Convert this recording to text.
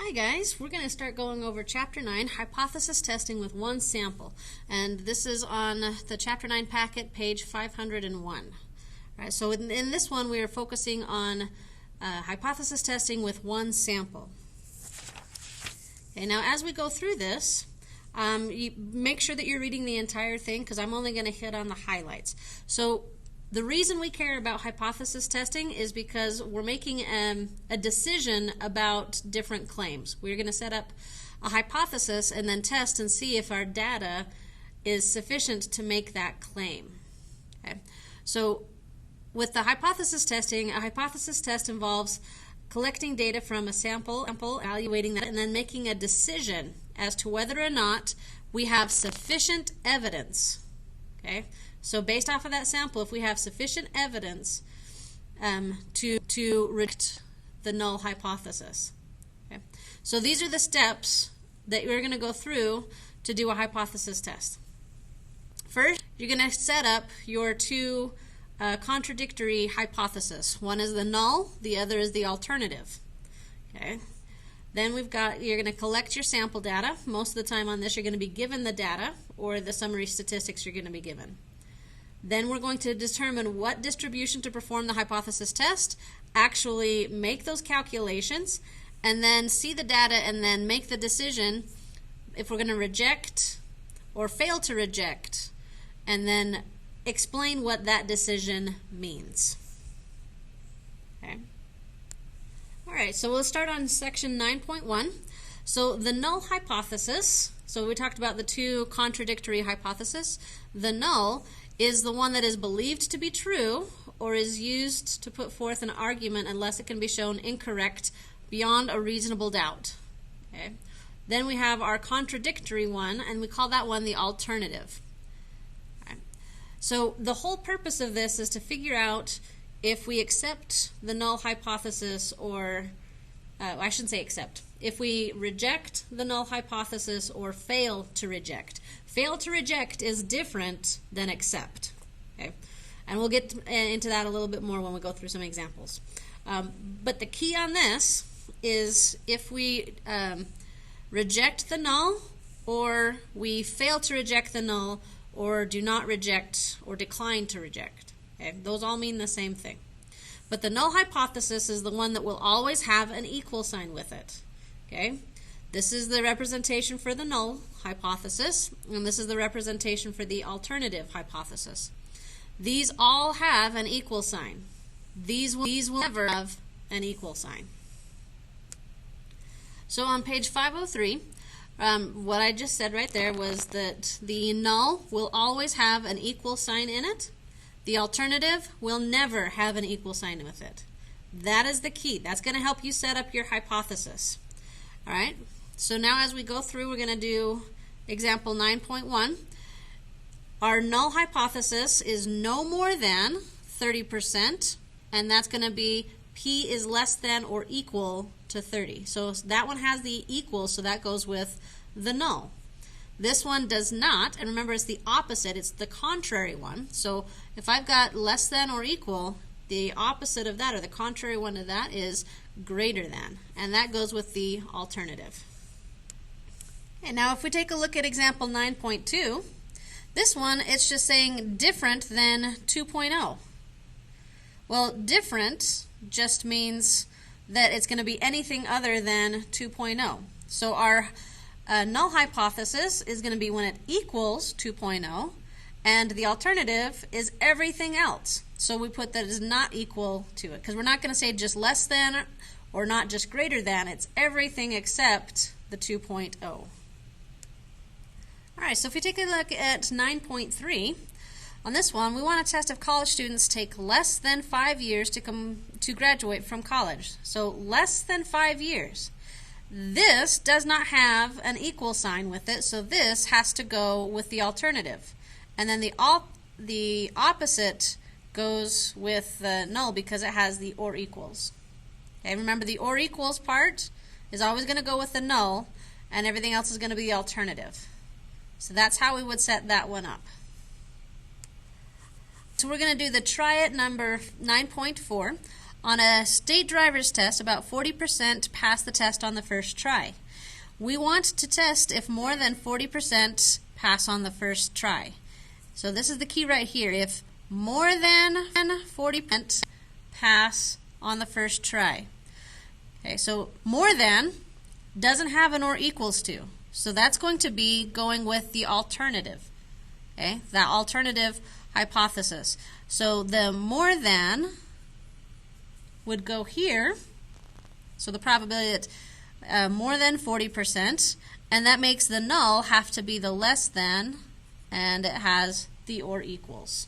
Hi guys, we're going to start going over Chapter 9, Hypothesis Testing with One Sample. And this is on the Chapter 9 packet, page 501. All right, so in this one we are focusing on hypothesis testing with one sample. Okay, now as we go through this, you make sure that you're reading the entire thing because I'm only going to hit on the highlights. So the reason we care about hypothesis testing is because we're making a decision about different claims. We're going to set up a hypothesis and then test and see if our data is sufficient to make that claim. Okay? So with the hypothesis testing, a hypothesis test involves collecting data from a sample, evaluating that, and then making a decision as to whether or not we have sufficient evidence. Okay? So based off of that sample, if we have sufficient evidence to reject the null hypothesis. Okay? So these are the steps that you're going to go through to do a hypothesis test. First, you're going to set up your two contradictory hypotheses. One is the null, the other is the alternative. Okay? Then you're going to collect your sample data. Most of the time on this you're going to be given the data or the summary statistics you're going to be given. Then we're going to determine what distribution to perform the hypothesis test, actually make those calculations, and then see the data and then make the decision if we're going to reject or fail to reject, and then explain what that decision means. Okay. All right, so we'll start on section 9.1. So the null hypothesis, so we talked about the two contradictory hypotheses. The null is the one that is believed to be true or is used to put forth an argument unless it can be shown incorrect beyond a reasonable doubt. Okay. Then we have our contradictory one, and we call that one the alternative. Okay. So the whole purpose of this is to figure out if we accept the null hypothesis or, I shouldn't say accept, if we reject the null hypothesis or fail to reject. Fail to reject is different than accept. Okay? And we'll get into that a little bit more when we go through some examples. But the key on this is if we reject the null or we fail to reject the null or do not reject or decline to reject. Okay? Those all mean the same thing. But the null hypothesis is the one that will always have an equal sign with it. Okay? This is the representation for the null hypothesis, and this is the representation for the alternative hypothesis. These all have an equal sign. These will never have an equal sign. So on page 503, what I just said right there was that the null will always have an equal sign in it. The alternative will never have an equal sign with it. That is the key. That's going to help you set up your hypothesis. All right? So now as we go through, we're going to do example 9.1. Our null hypothesis is no more than 30%, and that's going to be P is less than or equal to 30. So that one has the equal, so that goes with the null. This one does not, and remember it's the opposite, it's the contrary one. So if I've got less than or equal, the opposite of that, or the contrary one to that, is greater than, and that goes with the alternative. And now if we take a look at example 9.2, this one, it's just saying different than 2.0. Well, different just means that it's going to be anything other than 2.0. So our null hypothesis is going to be when it equals 2.0, and the alternative is everything else. So we put that is not equal to it, because we're not going to say just less than or not just greater than. It's everything except the 2.0. All right, so if we take a look at 9.3, on this one, we want to test if college students take less than 5 years to graduate from college. So less than 5 years. This does not have an equal sign with it, so this has to go with the alternative. And then the opposite goes with the null because it has the or equals. Okay, remember the or equals part is always going to go with the null, and everything else is going to be the alternative. So that's how we would set that one up. So we're going to do the try it number 9.4. On a state driver's test, about 40% pass the test on the first try. We want to test if more than 40% pass on the first try. So this is the key right here. If more than 40% pass on the first try. Okay, so more than doesn't have an or equals to. So that's going to be going with the alternative. Okay, that alternative hypothesis. So the more than would go here. So the probability that more than 40%, and that makes the null have to be the less than, and it has the or equals.